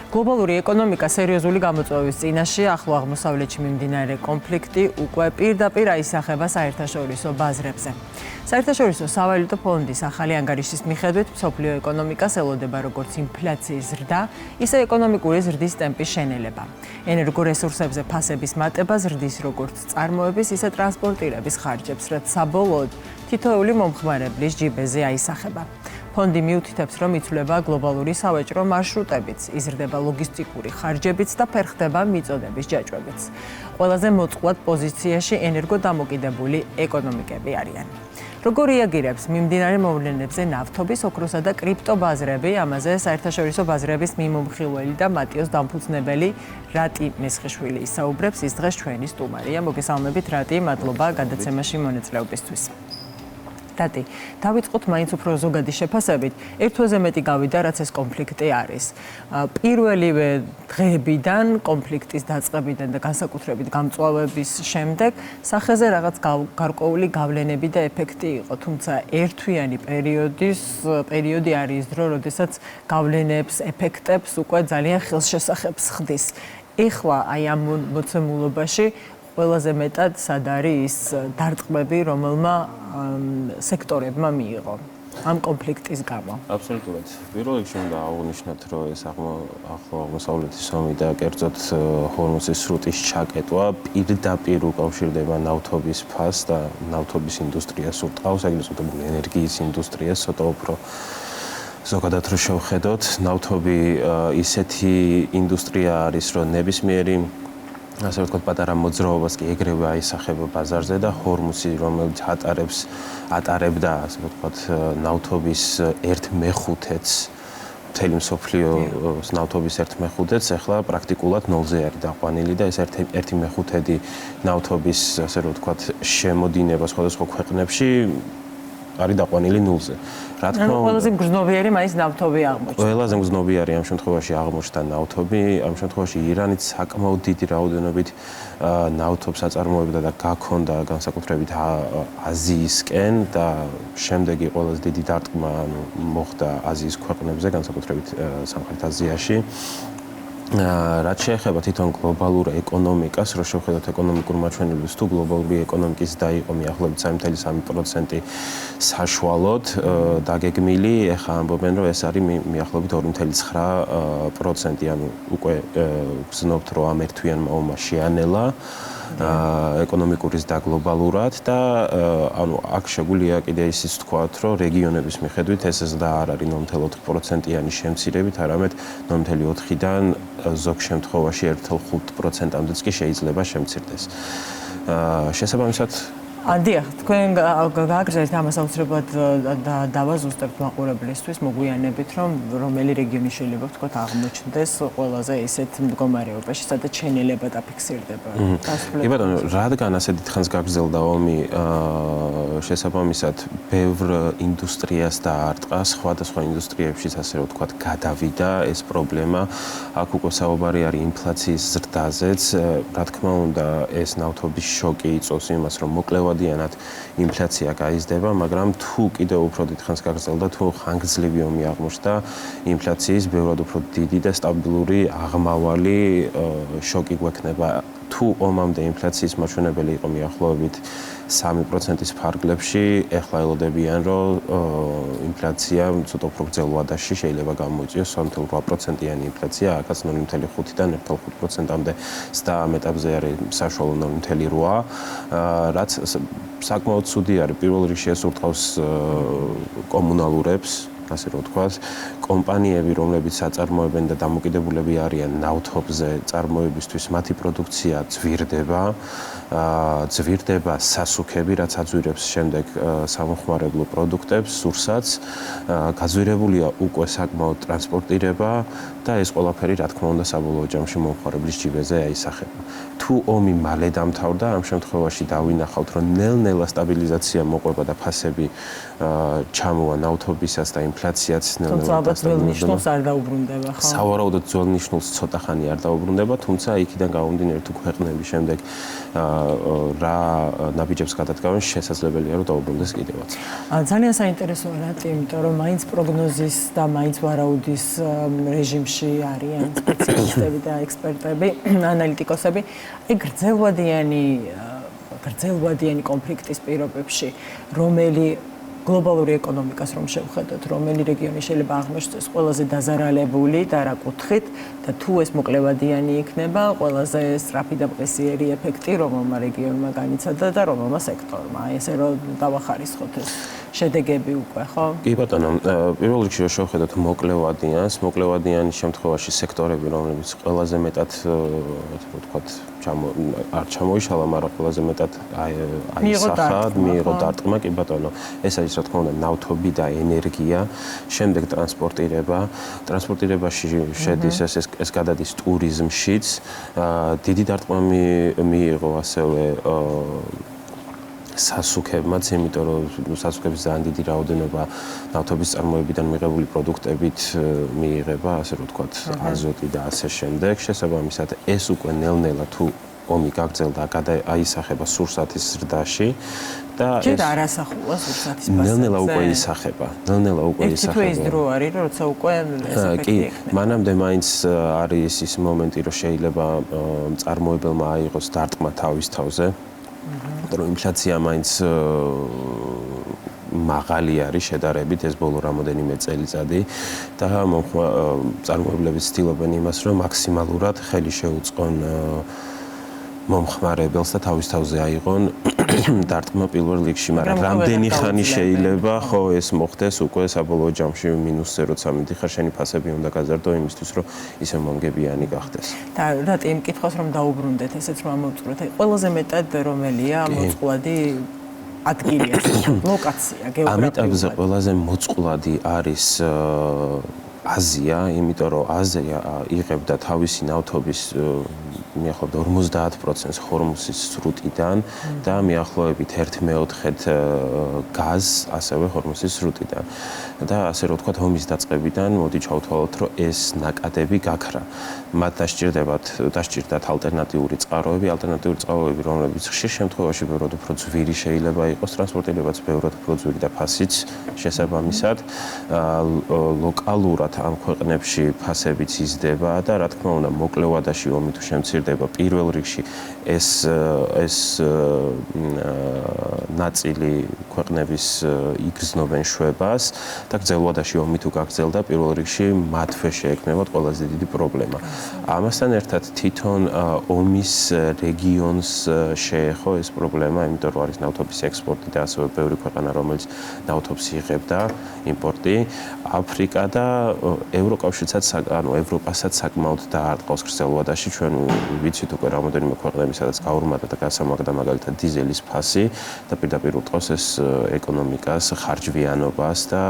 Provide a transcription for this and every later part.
Globალური ეკონომიკა სერიოზული გამოწვევის წინაშე ახლო აღმოსავლეთში მიმდინარე კონფლიქტი უკვე პირდაპირ აისახება საერთაშორისო ბაზრებზე. საერთაშორისო სავალუტო ფონდის ახალი ანგარიშის მიხედვით მსოფლიო ეკონომიკას ელოდება როგორც ინფლაციის ზრდა, ისე ეკონომიკური ზრდის ტემპის შენელება. ენერგორესურსებზე ფასების მატება ზრდის როგორც წარმოების, ისე ტრანსპორტირების ხარჯებს, რაც საბოლოოდ თითოეული მომხმარებლის ჯიბეზე აისახება. ფონდი მიუთითებს, რომ იცვლება გლობალური სავაჭრო მარშრუტებიც, იზრდება ლოგისტიკური ხარჯებიც და ფერხდება მიწოდების ჯაჭვებიც. ყველაზე მოწყვლად პოზიციაში ენერგოდამოკიდებული ეკონომიკები არიან. როგორ რეაგირებს მიმდინარე მოვლენებზე ნავთობის, ოქროსა და კრიპტო ბაზრები? ამაზე საერთაშორისო ბაზრების მიმომხილველი და მატიოს დამფუძნებელი რატი მესხიშვილი ისაუბრებს. ის დღეს ჩვენი სტუმარია. მოგესალმებით რატი, მადლობა გადაცემაში მონაწილეობისთვის. რატი, დავიწყოთ მაინც უფრო ზოგადი შეფასებით. ერთ თვეზე მეტი გავიდა, რაც ეს კონფლიქტი არის. პირველივე დღეებიდან, კონფლიქტის დაწყებიდან და განსაკუთრებით გამწვავების შემდეგ, სახეზე რაღაც გარკვეული გავლენები და ეფექტი იყო. თუმცა ერთთვიანი პერიოდი არის დრო, როდესაც გავლენებს, ეფექტებს უკვე ძალიან ხელშესახებს ხდის. ეხლა აი ამ მოცემულობაში ყველაზე მეტად სად არის ის დარტყმები, რომელმა სექტორებმა მიიღო ამ კონფლიქტის გამო? აბსოლუტურად. პირველ რიგში უნდა აღვნიშნოთ, რომ ეს ახლო აღმოსავლეთის ომი და კერძოდ ჰორმუზის სრუტის ჩაკეტვა პირდაპირ უკავშირდება ნავთობის ფასს და ნავთობის ინდუსტრიას ურტყავს, ეგრეთ წოდებული ენერგიის ინდუსტრიას, ცოტა უფრო ზოგადად რო შევხედოთ, ნავთობი ისეთი ინდუსტრია არის, რომ ნებისმიერი ასე ვთქვათ, პატარა მოძრაობას კი ეგრევე აისახება ბაზარზე და ჰორმუზი, რომელიც ატარებდა, ასე ვთქვათ, ნავთობის 1/5-ს, მთელი მსოფლიოს ნავთობის 1/5-ს, ახლა პრაქტიკულად ნოლზე არის დაყვანილი და ეს 1/5 ნავთობის, ასე ვთქვათ, შემოდინება სხვადასხვა ქვეყნებში არის დაყვანილი ნულზე. რა თქმა უნდა, ყველაზე მგრძნობიარი მაინც ნავთობი აღმოჩნდა. ყველაზე მგრძნობიარი ამ შემთხვევაში აღმოჩნდა ნავთობი. ამ შემთხვევაში ირანიც საკმაოდ დიდი რაოდენობით ნავთობს აწარმოებდა და გაქონდა განსაკუთრებით აზიისკენ და შემდეგი ყველაზე დიდი დარტყმა მოხდა აზიის ქვეყნებზე, განსაკუთრებით სამხრეთ აზიაში. რაც შეეხება თვითონ გლობალურ ეკონომიკას, რო შევხედოთ ეკონომიკურ მაჩვენებლებს, თუ გლობალური ეკონომიკის ზრდა იყო მიახლოებით 3.3% საშუალოდ დაგეგმილი, ეხლა ამბობენ, რომ ეს არის მიახლოებით 2.9%, ანუ უკვე გრძნობთ, რომ ამ ერთთვიანმა ომმა შეანელა ეკონომიკური ზრდა გლობალურად და ანუ აქ შეგვიძლია კიდე ისიც ვთქვათ, რომ რეგიონების მიხედვით ეს ზრდა არ არის 0.4%-იანი შემცირებით, არამედ 0.4-დან ზოგ შემთხვევაში 1.5%-მდეც კი შეიძლება შემცირდეს. შესაბამისად დიახ, თქვენ გააგრძელებთ ამას აუცილებლად დავაზუსტებთ მაყურებლისთვის, მოგვიანებით, რომ რომელი რეგიონი შეიძლება ვთქვათ აღმოჩნდეს ყველაზე ისეთ მდგომარეობაში, სადაც შენელება დაფიქსირდება. კი ბატონო, რადგან ასე დიდხანს გაგრძელდა ომი, შესაბამისად, ბევრ ინდუსტრიას დაარტყა, სხვადასხვა ინდუსტრიებშიც ასე ვთქვათ, გადავიდა ეს პრობლემა. აქ უკვე საუბარი არის ინფლაციის ზრდაზეც, რა თქმა უნდა, ეს ნავთობის შოკი იწვევს იმას, რომ მოკლევადიანად ინფლაცია გაიზრდება, მაგრამ თუ კიდევ უფრო დიდხანს გაგრძელდა, თუ ხანგრძლივი ომი აღმოჩნდა, ინფლაციის ბევრად უფრო დიდი და სტაბილური აღმავალი შოკი გვექნება. თუ ომამდე ინფლაციის მაჩვენებელი იყო მიახლოებით 3%-ის ფარგლებში, ეხლა ელოდებიან, რომ ინფლაცია ცოტა უფრო გრძელ ვადაში შეიძლება გამოიწვიოს 3.8%-იანი ინფლაცია, აქაც 0.5-დან 1.5%-მდე ზრდა ამ ეტაპზე არის საშუალო 0.8, რაც საკმაოდ ცუდი არის. პირველ რიგში ეს ურტყავს კომუნალურებს, ასე რომ ვთქვათ, კომპანიები, რომლებიც აწარმოებენ და დამოკიდებულები არიან ნავთობზე, წარმოებისთვის მათი პროდუქცია ძვირდება სასუქები, რაც აძვირებს შემდეგ სამოხმარებლო პროდუქტებს, სურსათს, გაძვირებულია უკვე საკმაოდ ტრანსპორტირება და ეს ყველაფერი, რა თქმა უნდა, საბოლოო ჯამში მომხმარებლის ჯიბეზე აისახება. თუ ომი მალე დამთავრდა, ამ შემთხვევაში დავინახავთ, რომ ნელ-ნელა სტაბილიზაცია მოყვება და ფასები ჩამოვა ნავთობისას და ინფლაციაც თუმცა ალბათ ძველ ნიშნულს არ დაუბრუნდება, ხო? სავარაუდოდ ძველ ნიშნულს ცოტა ხანი არ დაუბრუნდება, თუმცა იქიდან გამომდინარე თუ ქვეყნები შემდეგ რა ნაბიჯებს გადადგავენ, შესაძლებელია რომ დაუბრუნდეს კიდევაც. ძალიან საინტერესოა რატი, იმიტომ რომ მაინც პროგნოზის და მაინც ვარაუდის რეჟიმში არიან სპეციალისტები და ექსპერტები, ანალიტიკოსები. გრძელვადიანი კონფლიქტის პირობებში, რომელი გლობალური ეკონომიკას რომ შევხედოთ, რომელი რეგიონი შეიძლება აღმოჩნდეს ყველაზე დაზარალებული და რა კუთხით და თუ ეს მოკლევადიანი იქნება, ყველაზე სწრაფი და პრესიერი ეფექტი რომელმა რეგიონმა განიცადა და რომელმა სექტორმა. აი ესე რომ დავახარისხოთ ეს შედეგები უკვე, ხო? კი ბატონო, პირველ რიგში რომ შევხედოთ მოკლევადიანის შემთხვევაში სექტორები, რომლებიც ყველაზე მეტად, ასე ვთქვათ, არ ჩამოიშალა, მაგრამ ყველაზე მეტად მიიღო დარტყმა, კი ბატონო. ეს არის რა თქმა უნდა ნავთობი და ენერგია, შემდეგ ტრანსპორტირებაში შედის ეს გადადის ტურიზმშიც, დიდი დარტყმა მიიღო ასევე სასუქებმაც, იმიტომ რომ სასუქების ძალიან დიდი რაოდენობა ნავთობის წარმოებიდან მიღებული პროდუქტებით მიიღება, ასე რომ ვთქვათ, აზოტი და ასე შემდეგ. შესაბამისად, ეს უკვე ნელ-ნელა თუ ომი გაგრძელდა, აისახება სურსათის ზრდაში და ჯერ არ ასახულა სურსათის პასაჟზე. ნელ-ნელა უკვე ისახება. ერთი ის დრო არის, როცა უკვე ეს ეფექტი იქნება. მანამდე მაინც არის ის მომენტი, რომ შეიძლება მწარმოებელმა აიღოს დარტყმა თავის თავზე. რომ ინფლაცია მაინც მაღალი არის შედარებით ეს ბოლო რამოდენიმე წელიწადი და მწარმოებლები ცდილობენ იმას, რომ მაქსიმალურად ხელი შეუწყონ მომხმარებელს და თავის თავზე აიღონ დარტყმა პირველ რიგში, მაგრამ რამდენი ხანი შეიძლება ხო ეს მოხდეს უკვე საბოლოო ჯამში მინუსზე როცა მიდიხარ, შენი ფასები უნდა გაზარდო იმისთვის, რომ ისე მომგებიანი გახდეს. და რატი იმ კითხვას რომ დაუბრუნდეთ, ესეც რომ ამოვწყვეთ, აი ყველაზე მეტად რომელია მოწყვლადი ადგილია, ლოკაცია, გეოგრაფია. ამ ეტაპზე ყველაზე მოწყვლადი არის აზია, იმიტომ რომ აზია იღებდა თავისი ნავთობის მიახლოებით 50%-ს ჰორმუზის სრუტიდან და მიახლოებით 1/4-ით გაზს ასევე ჰორმუზის სრუტიდან. და ასე რომ ვთქვათ, ომის დაწყებიდან მოდი ჩავთვალოთ, რომ ეს ნაკადები გაქრა. მათ დასჭირდათ ალტერნატიული წყაროები, რომლებიც ხშირ შემთხვევაში ბევრად უფრო ძვირი შეიძლება იყოს, ტრანსპორტირებაც ბევრად უფრო ძვირი და ფასიც შესაბამისად. ლოკალურად ამ ქვეყნებში ფასებიც იზრდება და რა თქმა უნდა, მოკლევადაში ომი თუ შემცირდება, პირველ რიგში ეს ნაწილი ქვეყნების იგრძნობენ შვებას და გრძელვადაში ომი თუ გაგრძელდა, პირველ რიგში მათვე შეექმნებათ ყველაზე დიდი პრობლემა. ამასთან ერთად თვითონ ომის რეგიონს შეეხო ეს პრობლემა, იმიტომ რომ არის ნავთობის ექსპორტი და ასევე ბევრი ქვეყანა, რომელიც ნავთობს იღებდა, იმპორტი, აფრიკა და ევროკავშირსაც, ევროპასაც საკმაოდ დაარტყავს გრძელვადაში. ჩვენ ვიცით უკვე რამოდენიმე ქვეყნები, სადაც გაურმადა და გასამაგდა მაგალითად დიზელის ფასი და პირდაპირ უტყავს ეს ეკონომიკას, ხარჯვიანობას და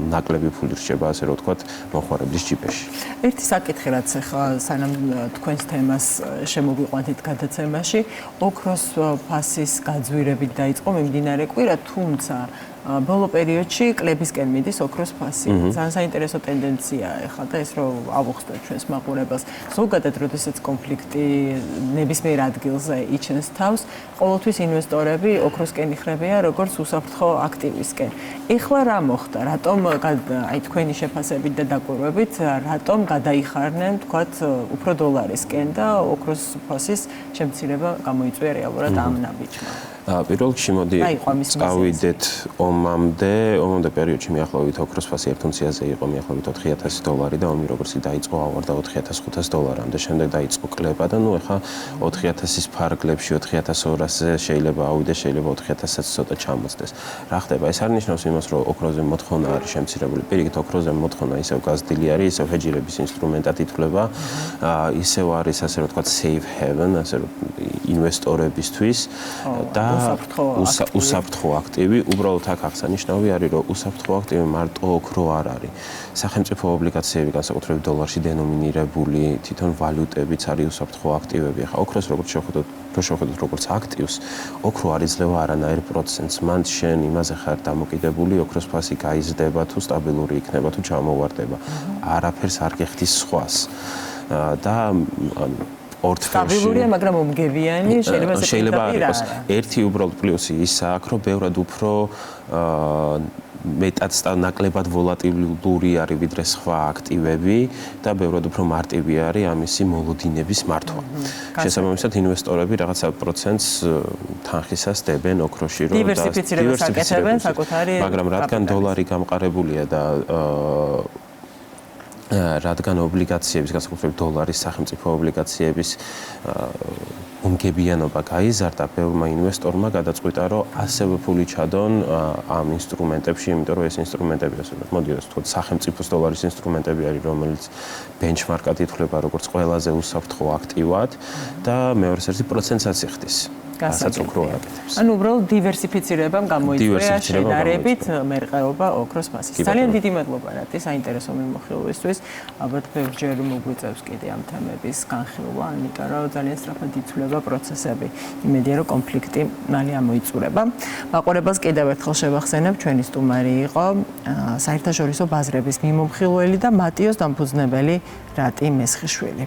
ნაკლები ფული რჩება, ასე რომ ვთქვათ, მომხმარებლის ჯიბეში. ერთი საკითხი, რაც ახლა სანამ თქვენს თემას შემოგვიყვანთ გადაცემაში, ოქროს ფასის გაძვირებით დაიწყო მიმდინარე კვირა, თუმცა ბოლო პერიოდში კლებისკენ მიდის ოქროს ფასი. ძალიან საინტერესო ტენდენციაა ახლა და ეს რომ ავუხსნათ ჩვენს მაყურებელს. ზოგადად, როდესაც კონფლიქტი ნებისმიერ ადგილზე იჩენს თავს, ყოველთვის ინვესტორები ოქროსკენ იხრებიან როგორც უსაფრთხო აქტივისკენ. ეხლა რა მოხდა? რატომ აი თქვენი შეფასებით და დაკვირვებით, რატომ გადაიხარნენ, თქვათ, უფრო დოლარისკენ და ოქროს ფასის შემცირება გამოიწვია რეალურად ამ ნაბიჯმა? პირველ რიგში მოდი წავიდეთ ომამდე პერიოდში მიახლოებით ოქროს ფასი 1 უნციაზე იყო მიახლოებით $4,000 და ომი როგორც დაიწყო ავარდა $4,500-მდე, შემდეგ დაიწყო კლება და ნუ ეხა 4,000-ის ფარგლებში 4,200-ზე შეიძლება ავიდეს, შეიძლება 4,000-ს ცოტა ჩამოსდეს. რა ხდება? ეს არ ნიშნავს იმას, რომ ოქროზე მოთხოვნა არის შემცირებული. პირიქით, ოქროზე მოთხოვნა ისევ გაზრდილი არის, ისევ ჰეჯირების ინსტრუმენტად ითვლება, ისევ არის, ასე რომ ვთქვათ, safe haven, ასე რომ ინვესტორებისთვის და უსაფრთხო აქტივი, უბრალოდ აქ აღსანიშნავი არის, რომ უსაფრთხო აქტივი მარტო ოქრო არ არის. სახელმწიფო ობლიგაციები, განსაკუთრებით დოლარში დენომინირებული თვითონ ვალუტებიც არის უსაფრთხო აქტივები. ახლა ოქროს როგორც შევხედოთ როგორც აქტივს, ოქრო არ იძლევა არანაირ პროცენტს. მან შენ იმაზე ხარ დამოკიდებული, ოქროს ფასი გაიზრდება თუ სტაბილური იქნება თუ ჩამოვარდება. არაფერს არ გიხდის სხვას. და სტაბილურია, მაგრამ მომგებიანი შეიძლება არ იყოს. ერთი უბრალოდ პლუსი ისაა, რომ ბევრად უფრო მეტად ნაკლებად ვოლატილური არის ვიდრე სხვა აქტივები და ბევრად უფრო მარტივი არის ამისი მოლოდინების მართვა. შესაბამისად, ინვესტორები რაღაცა პროცენტს თანხისას დებენ ოქროში, რომ დივერსიფიცირებას აკეთებენ საკუთარი, მაგრამ რადგან დოლარი გამყარებულია და რადგან ობლიგაციების, განსაკუთრებით დოლარის სახელმწიფო ობლიგაციების მომგებიანობა გაიზარდა, ბევრმა ინვესტორმა გადაწყვიტა, რომ ასევე ფული ჩადონ ამ ინსტრუმენტებში, იმიტომ რომ ეს ინსტრუმენტები, ასე ვთქვათ, მოდიოს თქო, სახელმწიფოს დოლარის ინსტრუმენტები არის, რომელიც ბენჩმარკად ითვლება როგორც ყველაზე უსაფრთხო აქტივად და მეორე ერთი პროცენტსაც იხდის. რასაც ოქრო აკეთებს. ანუ უბრალოდ დივერსიფიცირებამ გამოიწვია შედარებით მერყეობა ოქროს ფასის. ძალიან დიდი მადლობა რატი საინტერესო მიმოხილვისთვის. ალბათ ბევრჯერ მოგვიწევს კიდე ამ თემების განხილვა, ამიტომ რომ ძალიან სწრაფად იცვლება პროცესები. იმედია რომ კონფლიქტი მალე ამოიწურება. მაყურებელს კიდევ ერთხელ შევახსენებ, ჩვენი სტუმარი იყო საერთაშორისო ბაზრების მიმოხილველი და მატიოს დამფუძნებელი რატი მესხიშვილი.